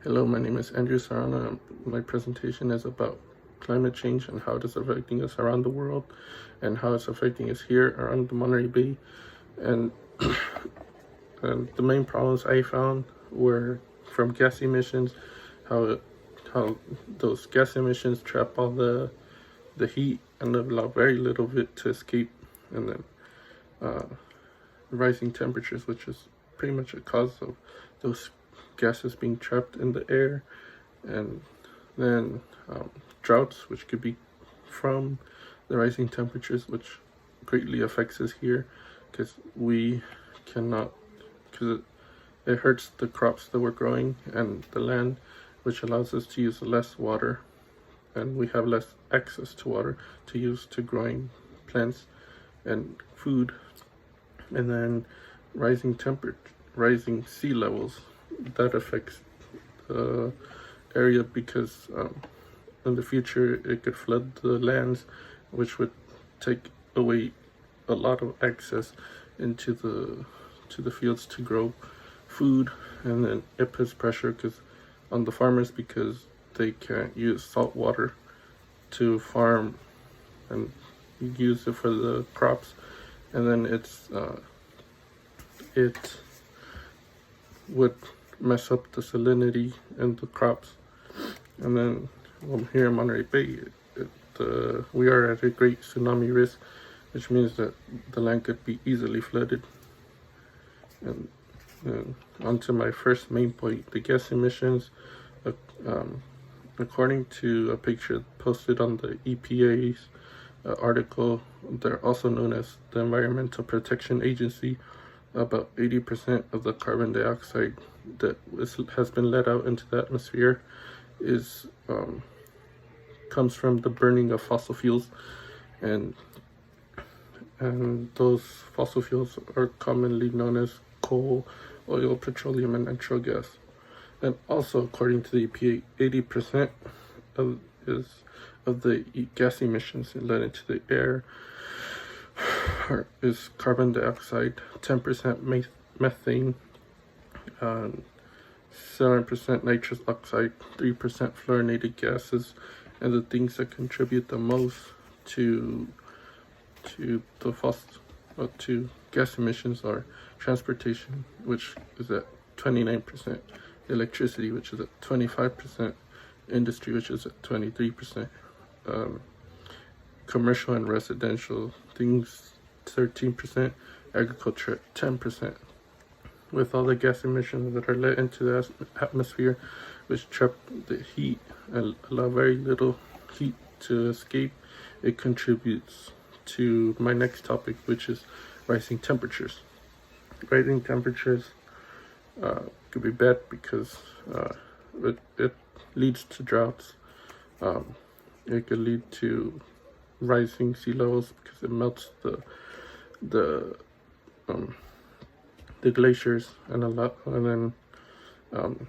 Hello, my name is Andrew Sarana. My presentation is about climate change and how it is affecting us around the world and how it's affecting us here around the Monterey Bay. And, and the main problems I found were from gas emissions, how those gas emissions trap all the heat and allow very little of it to escape, and then rising temperatures, which is pretty much a cause of those gases being trapped in the air, and then droughts, which could be from the rising temperatures, which greatly affects us here because we cannot, because it hurts the crops that we're growing and the land, which allows us to use less water, and we have less access to water to use to growing plants and food. And then rising sea levels, that affects the area because in the future it could flood the lands, which would take away a lot of access into the fields to grow food, and then it puts pressure on the farmers because they can't use salt water to farm and use it for the crops, and then it would mess up the salinity in the crops. And then here in Monterey Bay, we are at a great tsunami risk, which means that the land could be easily flooded. And on to my first main point, the gas emissions. According to a picture posted on the EPA's article, they're also known as the Environmental Protection Agency, about 80% of the carbon dioxide that has been let out into the atmosphere comes from the burning of fossil fuels, and those fossil fuels are commonly known as coal, oil, petroleum, and natural gas. And also, according to the EPA, 80% of the gas emissions let into the air is carbon dioxide, 10% methane, 7% nitrous oxide, 3% fluorinated gases, and the things that contribute the most to gas emissions are transportation, which is at 29%, electricity, which is at 25%, industry, which is at 23%, commercial and residential things 13%, agriculture at 10%. With all the gas emissions that are let into the atmosphere, which trap the heat and allow very little heat to escape, it contributes to my next topic, which is rising temperatures. Rising temperatures could be bad because it leads to droughts. It could lead to rising sea levels because it melts the glaciers and a lot. And then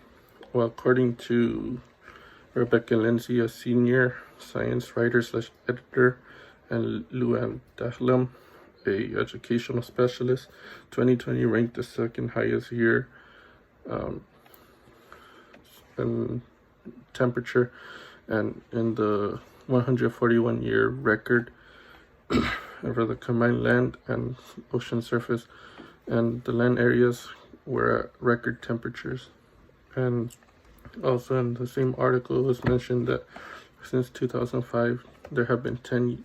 according to Rebecca Lindsay, a senior science writer / editor, and Luann Dahlam, a educational specialist, 2020 ranked the second highest year in temperature, and in the 141-year record over the combined land and ocean surface, and the land areas were at record temperatures. And also in the same article, it was mentioned that since 2005, there have been 10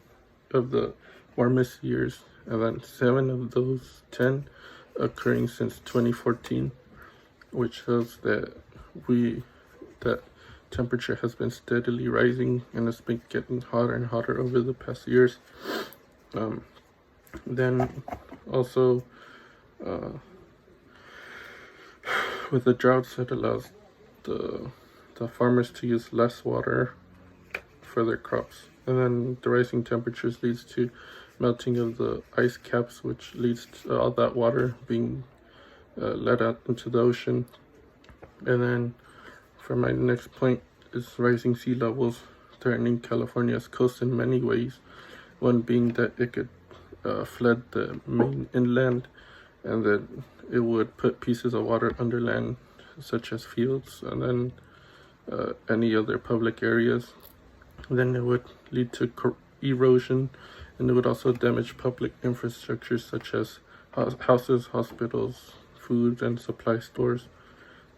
of the warmest years, and then 7 of those 10 occurring since 2014, which shows that temperature has been steadily rising, and it's been getting hotter and hotter over the past years. Then also with the droughts, it allows the farmers to use less water for their crops. And then the rising temperatures leads to melting of the ice caps, which leads to all that water being let out into the ocean. And then for my next point is rising sea levels threatening California's coast in many ways. One being that it could flood the main inland, and then it would put pieces of water under land, such as fields, and then any other public areas, then it would lead to erosion, and it would also damage public infrastructure such as houses, hospitals, food and supply stores,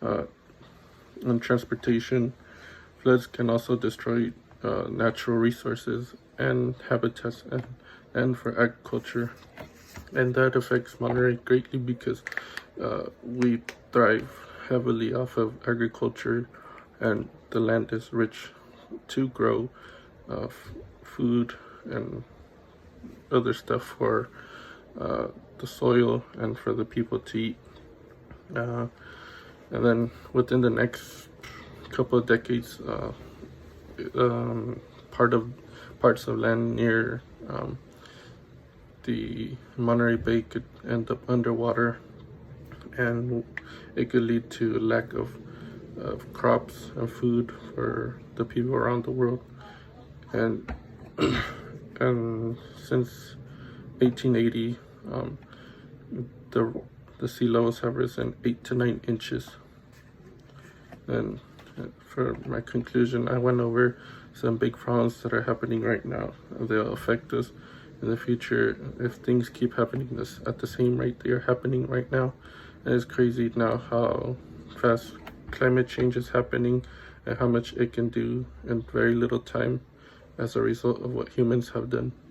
and transportation. Floods can also destroy natural resources and habitats and for agriculture, and that affects Monterey greatly because we thrive heavily off of agriculture, and the land is rich to grow food and other stuff for the soil and for the people to eat. And then within the next couple of decades, parts of land near the Monterey Bay could end up underwater, and it could lead to lack of crops and food for the people around the world. And and since 1880, the sea levels have risen 8 to 9 inches. And for my conclusion, I went over some big problems that are happening right now. They'll affect us in the future if things keep happening at the same rate they are happening right now. And it's crazy now how fast climate change is happening and how much it can do in very little time as a result of what humans have done.